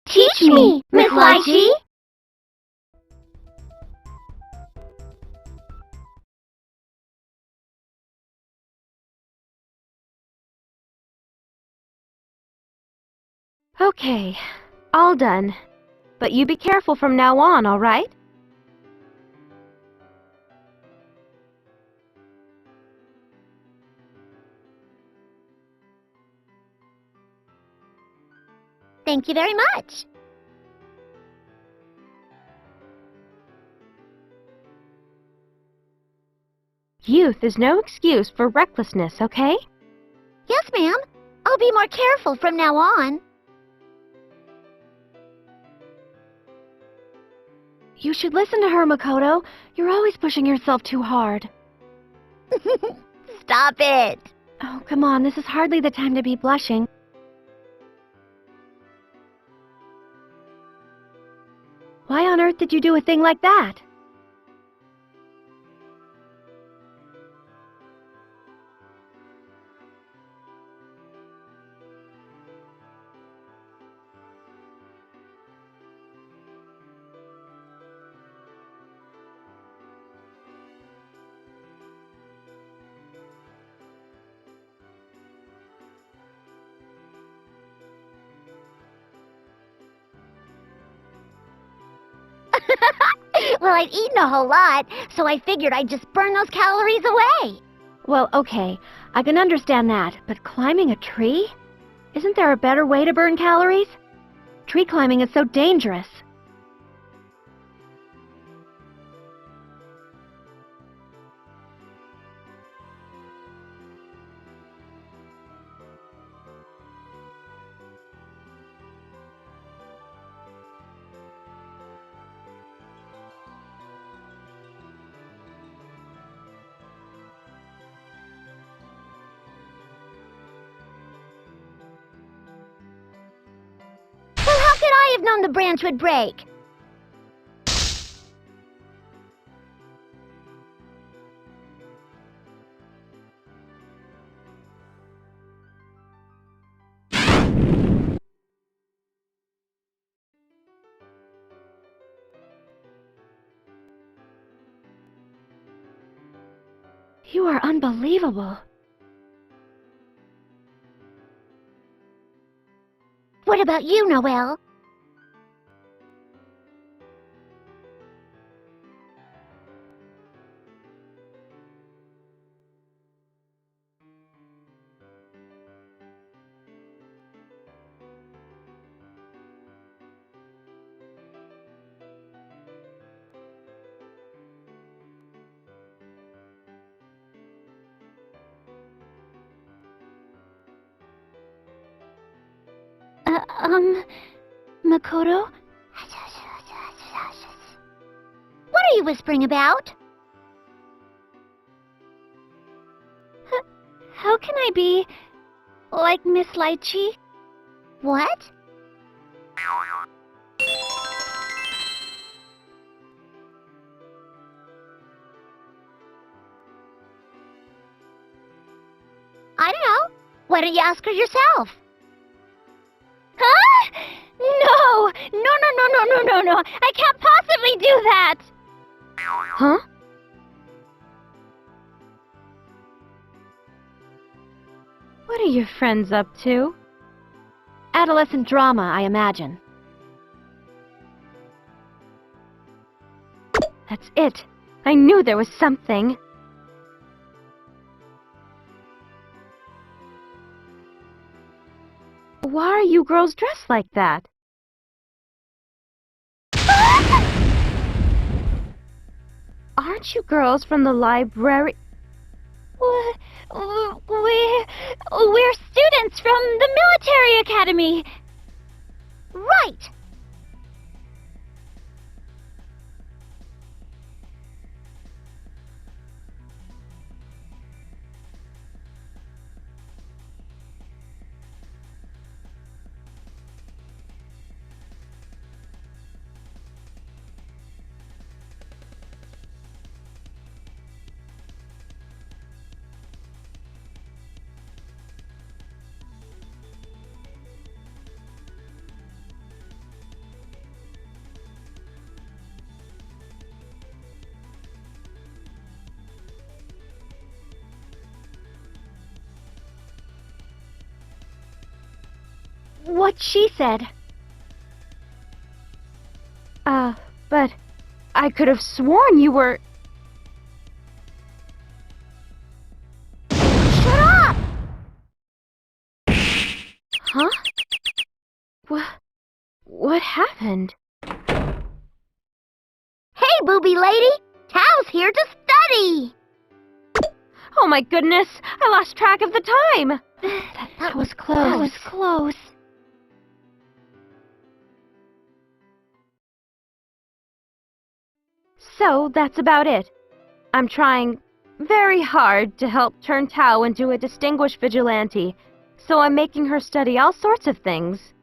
Teach me, Miss Lychee. Okay, all done. But you be careful from now on, all right? Thank you very much. Youth is no excuse for recklessness, okay? Yes, ma'am. I'll be more careful from now on. You should listen to her, Makoto. You're always pushing yourself too hard. Stop it. Oh, come on, this is hardly the time to be blushing. Why on earth did you do a thing like that? Well, I'd eaten a whole lot, so I figured I'd just burn those calories away. Well, okay, I can understand that, but climbing a tree? Isn't there a better way to burn calories? Tree climbing is so dangerous. Well, how could I have known the branch would break? You are unbelievable. What about you, Noelle? Makoto? What are you whispering about? How can I be like Miss Lychee? What? I don't know. Why don't you ask her yourself? Huh? No! No. I can't possibly do that! Huh? What are your friends up to? Adolescent drama, I imagine. That's it. I knew there was something. Why are you girls dressed like that? Aren't you girls from the library? We're students from the military academy. Right! what she said. But I could have sworn you were... Shut up! Huh? What happened? Hey, Boobie lady! Tao's here to study! Oh my goodness! I lost track of the time! That was close. That was close. So, that's about it. I'm trying very hard to help turn Tao into a distinguished vigilante, so I'm making her study all sorts of things.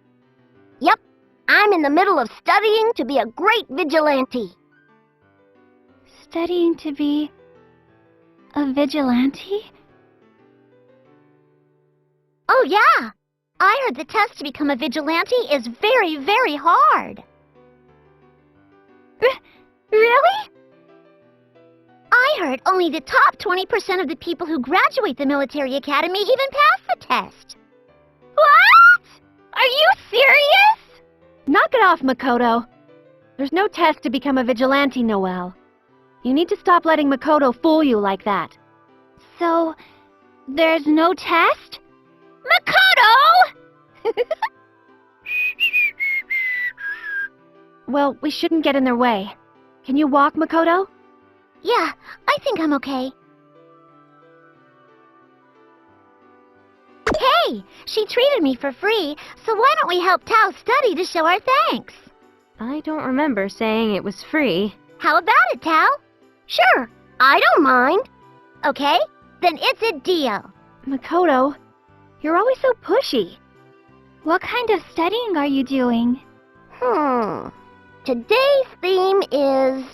Yep, I'm in the middle of studying to be a great vigilante. Studying to be a vigilante? Oh, yeah. I heard the test to become a vigilante is very, very hard. Really? I heard only the top 20% of the people who graduate the military academy even pass the test. What? Are you serious? Knock it off, Makoto. There's no test to become a vigilante, Noelle. You need to stop letting Makoto fool you like that. So, there's no test? Makoto! Well, we shouldn't get in their way. Can you walk, Makoto? Yeah, I think I'm okay. Hey, she treated me for free, so why don't we help Tao study to show our thanks? I don't remember saying it was free. How about it, Tao? Sure, I don't mind. Okay, then it's a deal. Makoto, you're always so pushy. What kind of studying are you doing? Today's theme is,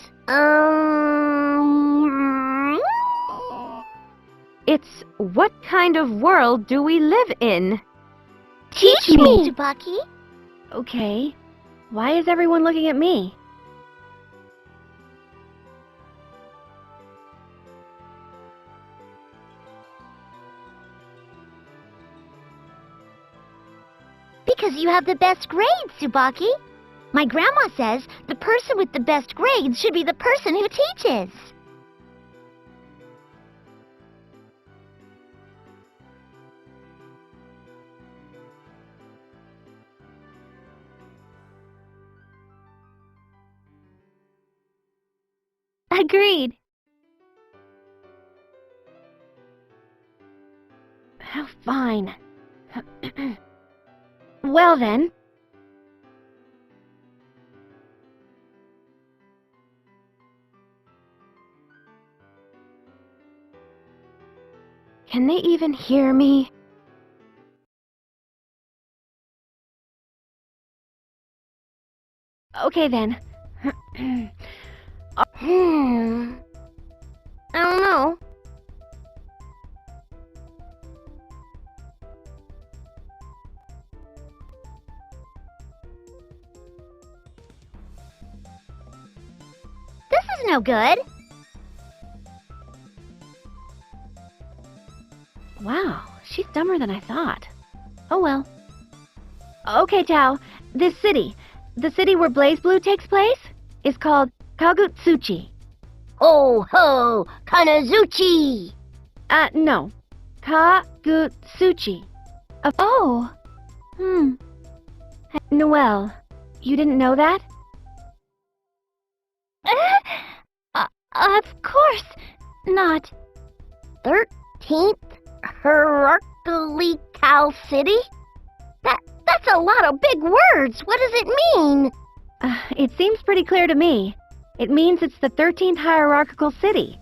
It's what kind of world do we live in? Teach me, Tsubaki. Okay. Why is everyone looking at me? Because you have the best grades, Tsubaki. My grandma says the person with the best grades should be the person who teaches. Agreed. How fine. Well then. Can they even hear me? Okay then. I don't know. This is no good. Wow, she's dumber than I thought. Oh well. Okay, Tao. The city where Blazblue takes place, is called Kagutsuchi. Ho ho, Kanazuchi. No. Kagutsuchi. Oh. Noelle, you didn't know that? Of course not. 13th hierarchically Cal City? That's a lot of big words. What does it mean? It seems pretty clear to me. It means it's the 13th hierarchical city.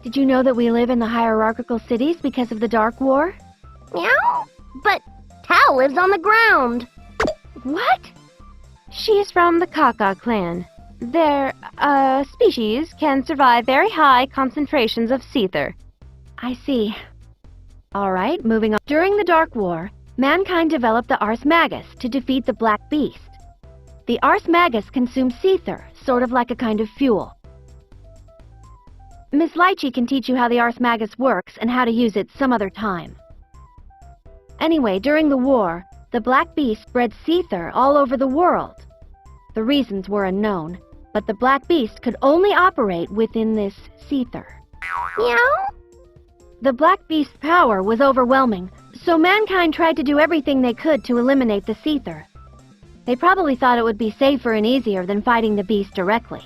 Did you know that we live in the hierarchical cities because of the Dark War? Meow? But Tao lives on the ground. What? She's from the Kaka clan. Their, species can survive very high concentrations of seether. I see. Alright, moving on. During the Dark War, mankind developed the Ars Magus to defeat the Black Beast. The Ars Magus consumes seether, sort of like a kind of fuel. Miss Lychee can teach you how the Ars Magus works and how to use it some other time. Anyway, during the war, The black beast bred Seether all over the world. The reasons were unknown, but the black beast could only operate within this Seether. Meow? The black beast's power was overwhelming, so mankind tried to do everything they could to eliminate the Seether. They probably thought it would be safer and easier than fighting the beast directly.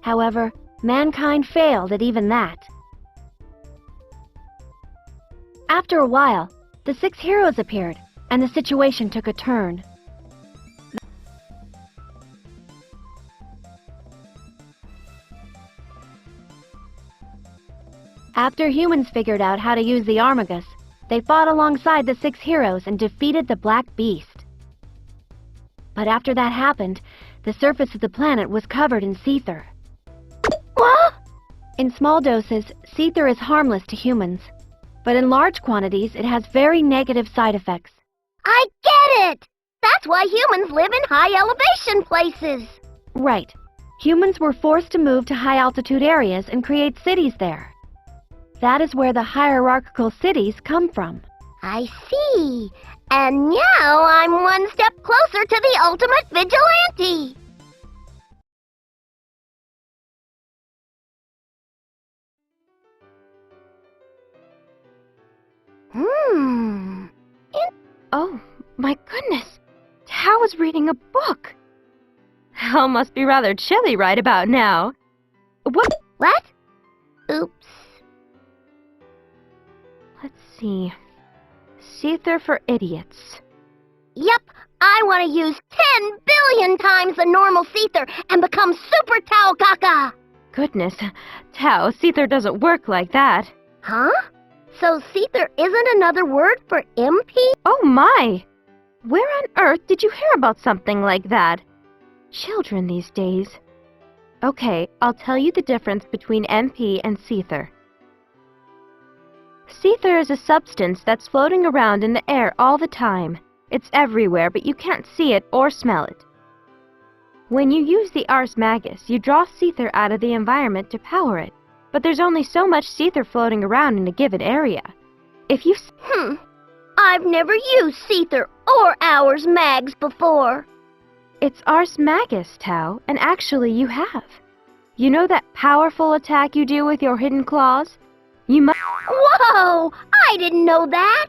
However, mankind failed at even that. After a while, the 6 heroes appeared, and the situation took a turn. After humans figured out how to use the Armagus, they fought alongside the 6 heroes and defeated the Black Beast. But after that happened, the surface of the planet was covered in Seether. What? In small doses, Seether is harmless to humans, but in large quantities it has very negative side effects. I get it! That's why humans live in high elevation places. Right. Humans were forced to move to high-altitude areas and create cities there. That is where the hierarchical cities come from. I see. And now I'm one step closer to the ultimate vigilante. Oh, my goodness! Tao is reading a book! Hell must be rather chilly right about now. What? Oops. Let's see. Seether for idiots. Yep, I want to use 10 billion times the normal Seether and become Super Tao Kaka. Goodness, Tao, Seether doesn't work like that. Huh? So Seether isn't another word for MP? Oh my! Where on earth did you hear about something like that? Children these days. Okay, I'll tell you the difference between MP and Seether. Seether is a substance that's floating around in the air all the time. It's everywhere, but you can't see it or smell it. When you use the Ars Magus, you draw Seether out of the environment to power it. But there's only so much Seether floating around in a given area. If you... I've never used Seether or Ars Mags before. It's Ars Magus, Tao, and actually you have. You know that powerful attack you do with your hidden claws? You must... Whoa! I didn't know that!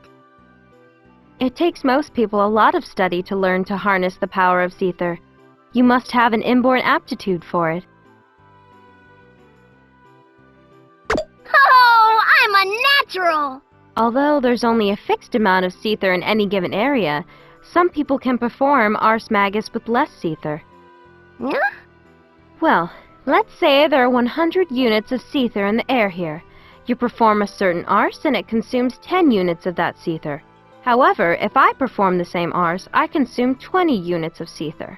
It takes most people a lot of study to learn to harness the power of Seether. You must have an inborn aptitude for it. Oh, I'm a natural! Although there's only a fixed amount of Seether in any given area, some people can perform Ars Magus with less Seether. Yeah? Well, let's say there are 100 units of Seether in the air here. You perform a certain Ars and it consumes 10 units of that Seether. However, if I perform the same Ars, I consume 20 units of Seether.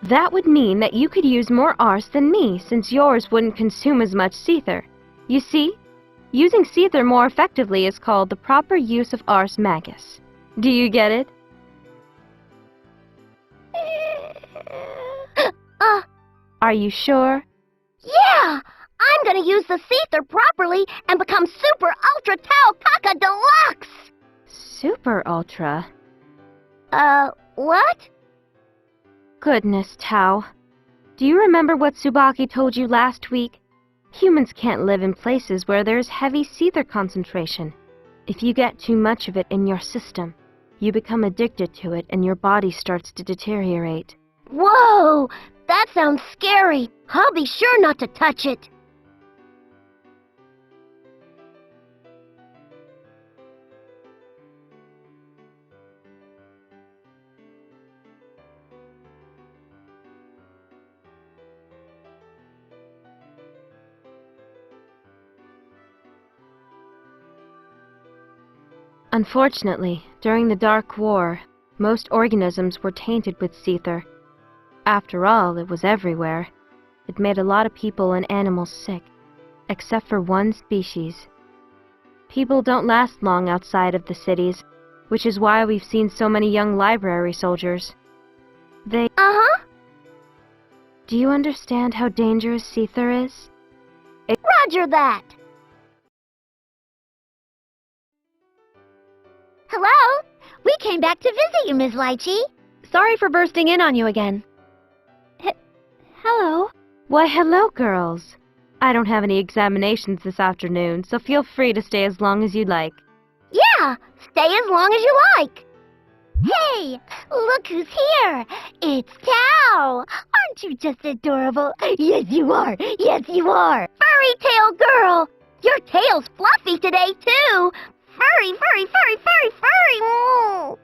That would mean that you could use more Ars than me, since yours wouldn't consume as much Seether. You see? Using Seether more effectively is called the proper use of Ars Magus. Do you get it? Are you sure? Yeah! I'm gonna use the Seether properly and become Super Ultra Tao Kaka Deluxe! Super Ultra? What? Goodness, Tao. Do you remember what Tsubaki told you last week? Humans can't live in places where there's heavy Seether concentration. If you get too much of it in your system, you become addicted to it and your body starts to deteriorate. Whoa! That sounds scary. I'll be sure not to touch it. Unfortunately, during the Dark War, most organisms were tainted with Seether. After all, it was everywhere. It made a lot of people and animals sick, except for one species. People don't last long outside of the cities, which is why we've seen so many young library soldiers. They... Uh-huh. Do you understand how dangerous Seether is? Roger that. Hello? We came back to visit you, Ms. Lychee. Sorry for bursting in on you again. Hello? Why, hello, girls. I don't have any examinations this afternoon, so feel free to stay as long as you'd like. Yeah, stay as long as you like. Hey, look who's here. It's Tao. Aren't you just adorable? Yes, you are. Yes, you are. Furry tail girl. Your tail's fluffy today, too. Furry, furry, furry, furry, furry. Mm.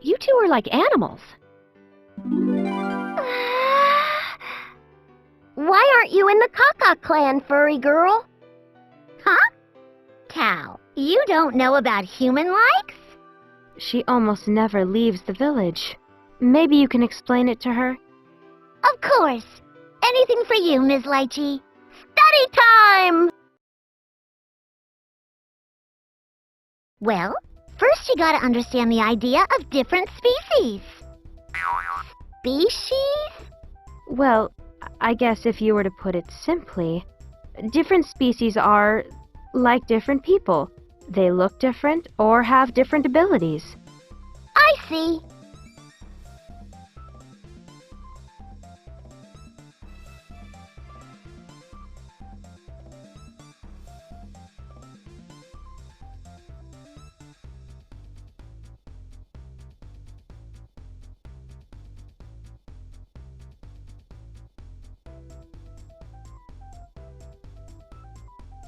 You two are like animals. Why aren't you in the Kaka clan, furry girl? Huh? Tao, you don't know about human likes? She almost never leaves the village. Maybe you can explain it to her? Of course. Anything for you, Ms. Lychee. Study time! Well, first you gotta understand the idea of different species. Species? Well, I guess if you were to put it simply, different species are like different people. They look different or have different abilities. I see.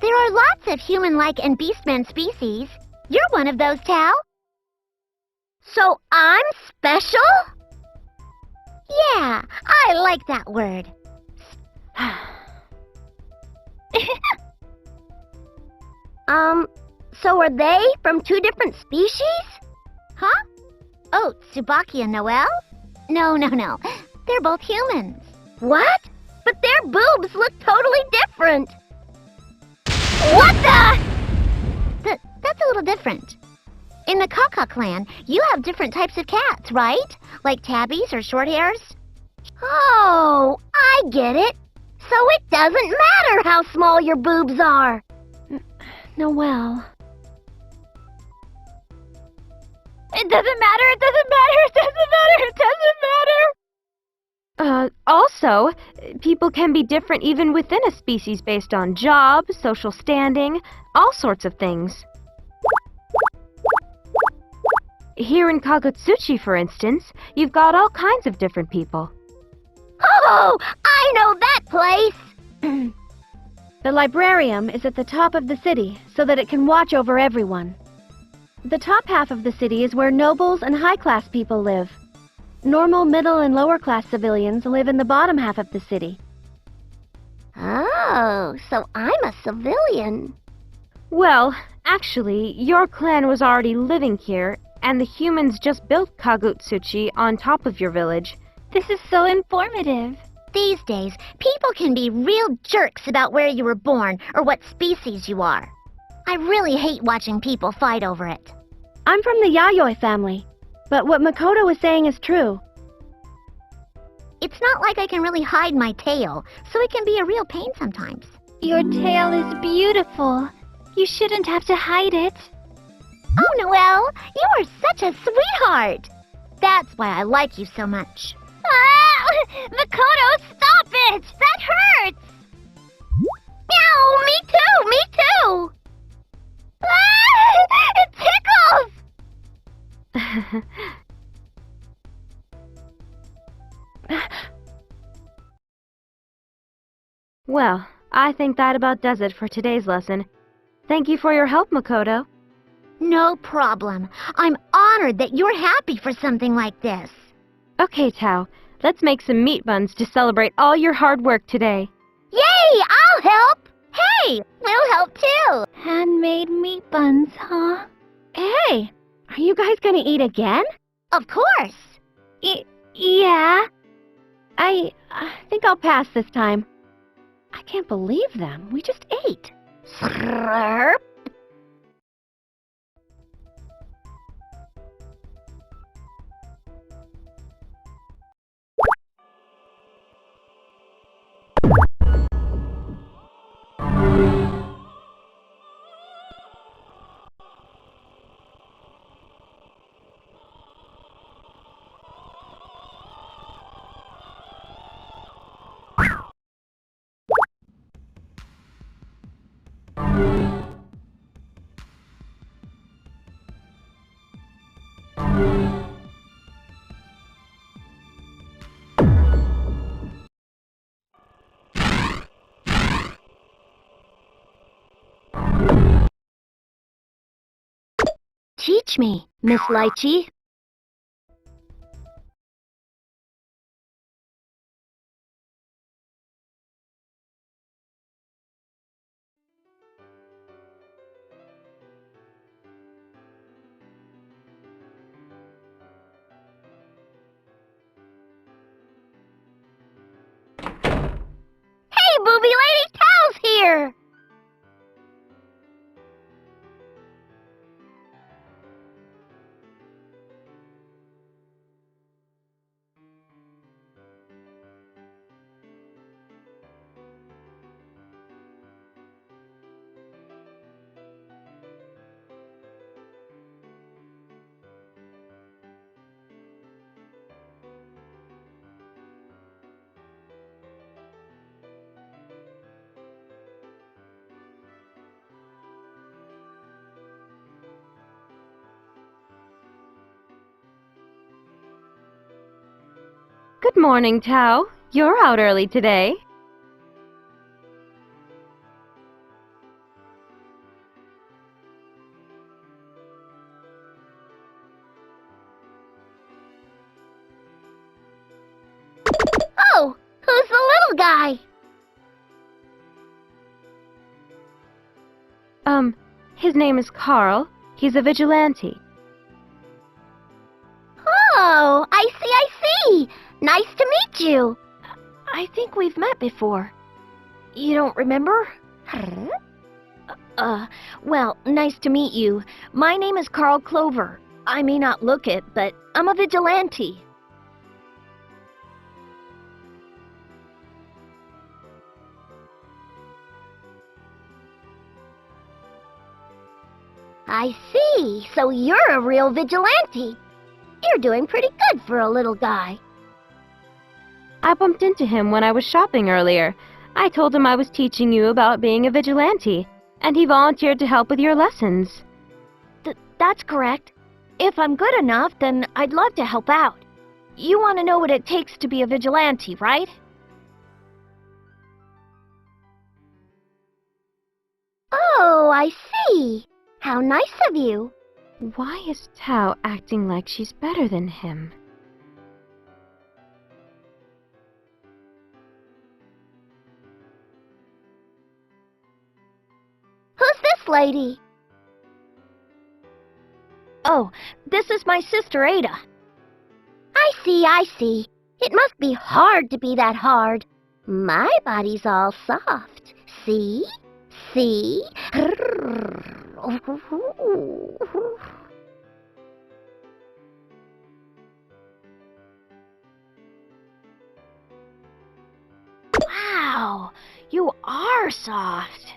There are lots of human-like and beastman species. You're one of those, Tao. So I'm special? Yeah, I like that word. So are they from two different species? Huh? Oh, Tsubaki and Noelle? No. They're both humans. What? But their boobs look totally different. What the? That's a little different. In the Kaka clan, you have different types of cats, right? Like tabbies or short hairs? Oh, I get it. So it doesn't matter how small your boobs are. Noelle. It doesn't matter. Also, people can be different even within a species based on job, social standing, all sorts of things. Here in Kagutsuchi, for instance, you've got all kinds of different people. Oh, I know that place. The librarium is at the top of the city so that it can watch over everyone. The top half of the city is where nobles and high-class people live. Normal, middle, and lower-class civilians live in the bottom half of the city. Oh, so I'm a civilian. Well, actually, your clan was already living here, and the humans just built Kagutsuchi on top of your village. This is so informative. These days, people can be real jerks about where you were born or what species you are. I really hate watching people fight over it. I'm from the Yayoi family, but what Makoto was saying is true. It's not like I can really hide my tail, so it can be a real pain sometimes. Your tail is beautiful. You shouldn't have to hide it. Oh, Noelle, you are such a sweetheart. That's why I like you so much. Ah! Makoto, stop it! That hurts! Meow, me too! Ah! It tickles! Well, I think that about does it for today's lesson. Thank you for your help, Makoto. No problem. I'm honored that you're happy for something like this. Okay, Tao. Let's make some meat buns to celebrate all your hard work today. Yay! I'll help! Hey, we'll help too! Handmade meat buns, huh? Hey, are you guys gonna eat again? Of course. Yeah. I think I'll pass this time. I can't believe them. We just ate. Slurp. Teach me, Miss Lychee. Hey, Boobie Lady, Towel's here! Good morning, Tao. You're out early today. Oh, who's the little guy? His name is Carl. He's a vigilante. Oh, I see. Nice to meet you. I think we've met before. You don't remember? Well, nice to meet you. My name is Carl Clover. I may not look it, but I'm a vigilante. I see. So you're a real vigilante. You're doing pretty good for a little guy. I bumped into him when I was shopping earlier. I told him I was teaching you about being a vigilante, and he volunteered to help with your lessons. That's correct. If I'm good enough, then I'd love to help out. You want to know what it takes to be a vigilante, right? Oh, I see. How nice of you. Why is Tao acting like she's better than him? Who's this lady? Oh, this is my sister Ada. I see. It must be hard to be that hard. My body's all soft. See? See? Wow, you are soft.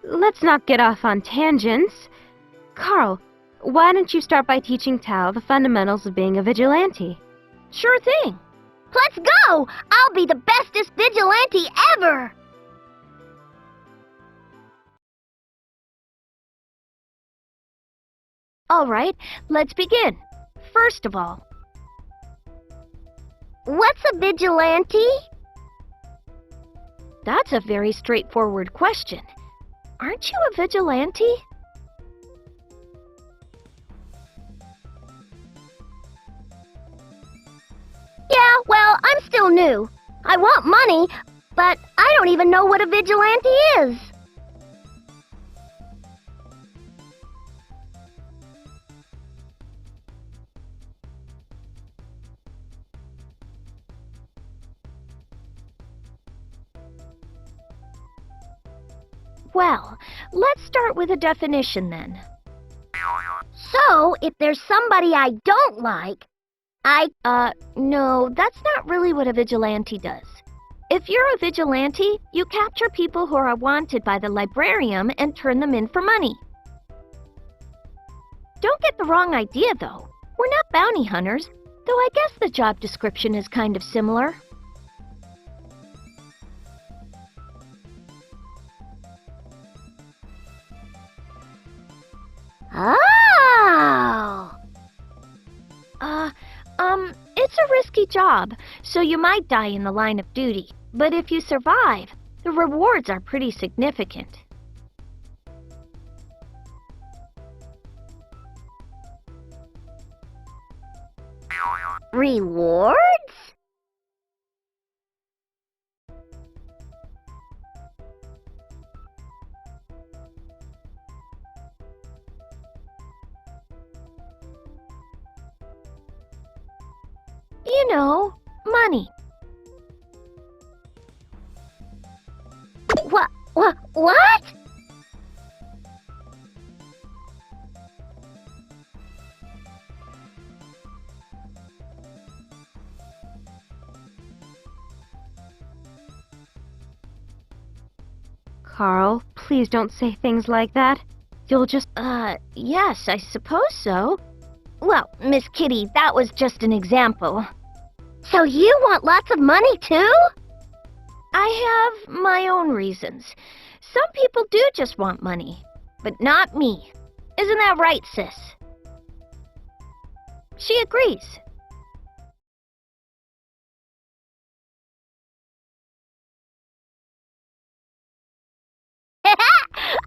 Let's not get off on tangents. Carl, why don't you start by teaching Tao the fundamentals of being a vigilante? Sure thing. Let's go! I'll be the bestest vigilante ever! All right, let's begin. First of all, what's a vigilante? that's a very straightforward question. Aren't you a vigilante? Yeah, well, I'm still new. I want money, but I don't even know what a vigilante is. Well, let's start with a definition then. So, if there's somebody I don't like, No, that's not really what a vigilante does. If you're a vigilante, you capture people who are wanted by the librarian and turn them in for money. Don't get the wrong idea, though. We're not bounty hunters, though I guess the job description is kind of similar. Oh! It's a risky job, so you might die in the line of duty. But if you survive, the rewards are pretty significant. Rewards? You know, money. What? Carl, please don't say things like that. You'll just, yes, I suppose so. Well, Miss Kitty, that was just an example. So you want lots of money, too? I have my own reasons. Some people do just want money, but not me. Isn't that right, sis? She agrees.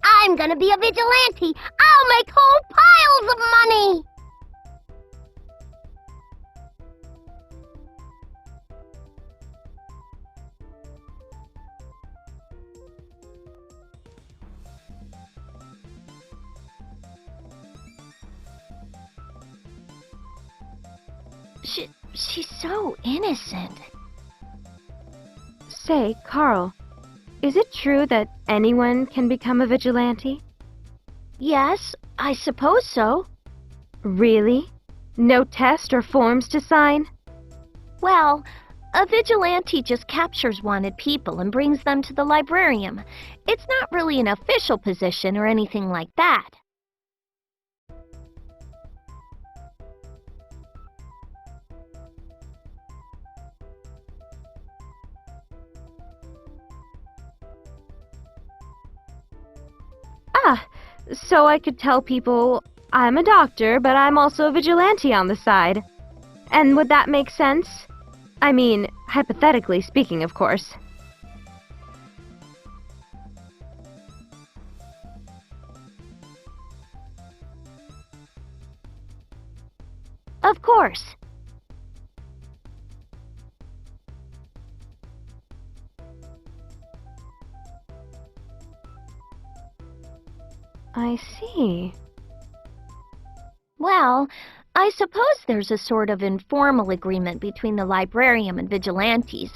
I'm gonna be a vigilante. I'll make whole piles of money. She's so innocent. Say, Carl, is it true that anyone can become a vigilante? Yes, I suppose so. Really? No test or forms to sign? Well, a vigilante just captures wanted people and brings them to the librarian. It's not really an official position or anything like that. Ah, so I could tell people I'm a doctor, but I'm also a vigilante on the side. And would that make sense? I mean, hypothetically speaking, of course. Of course. I see. Well, I suppose there's a sort of informal agreement between the librarian and vigilantes.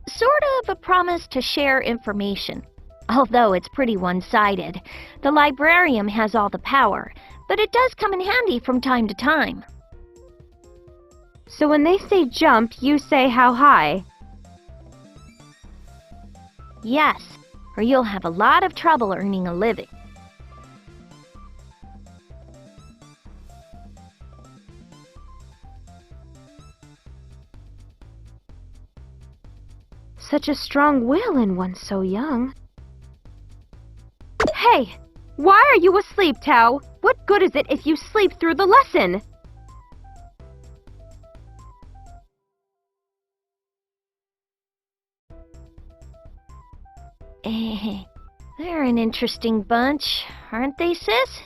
Sort of a promise to share information. Although it's pretty one-sided. The librarian has all the power, but it does come in handy from time to time. So when they say jump, you say how high? Yes, or you'll have a lot of trouble earning a living. Such a strong will in one so young. Hey, Why are you asleep, Tao? What good is it if you sleep through the lesson? They're an interesting bunch, aren't they, sis?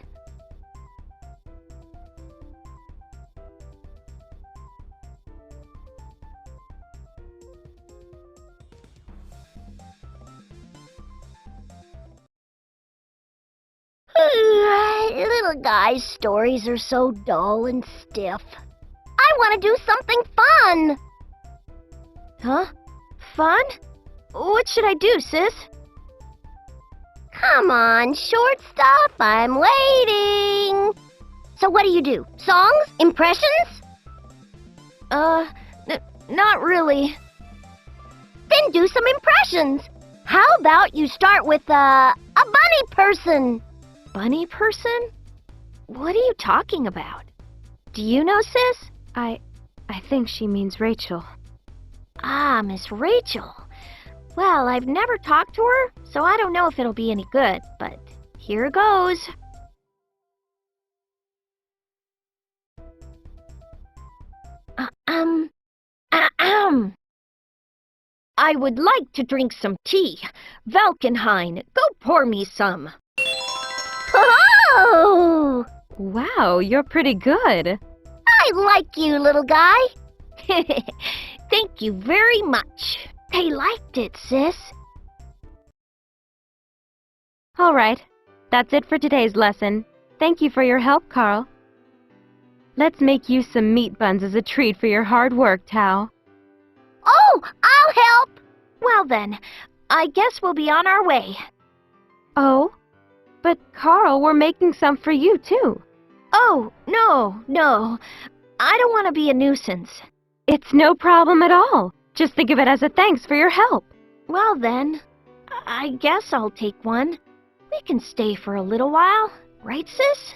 Little guys' stories are so dull and stiff. I want to do something fun. Huh? Fun? What should I do, sis? Come on, short stuff, I'm waiting. So what do? Songs? Impressions? Not really. Then do some impressions. How about you start with, a bunny person? Bunny person? What are you talking about? Do you know, sis? I think she means Rachel. Ah, Miss Rachel. Well, I've never talked to her, so I don't know if it'll be any good, but here goes. I would like to drink some tea. Valkenhain, go pour me some. Oh! Wow, you're pretty good. I like you, little guy. Thank you very much. They liked it, sis. All right, that's it for today's lesson. Thank you for your help, Carl. Let's make you some meat buns as a treat for your hard work, Tao. Oh, I'll help. Well then, I guess we'll be on our way. Oh? But Carl, we're making some for you, too. Oh, no. I don't want to be a nuisance. It's no problem at all. Just think of it as a thanks for your help. Well then, I guess I'll take one. We can stay for a little while, right, sis?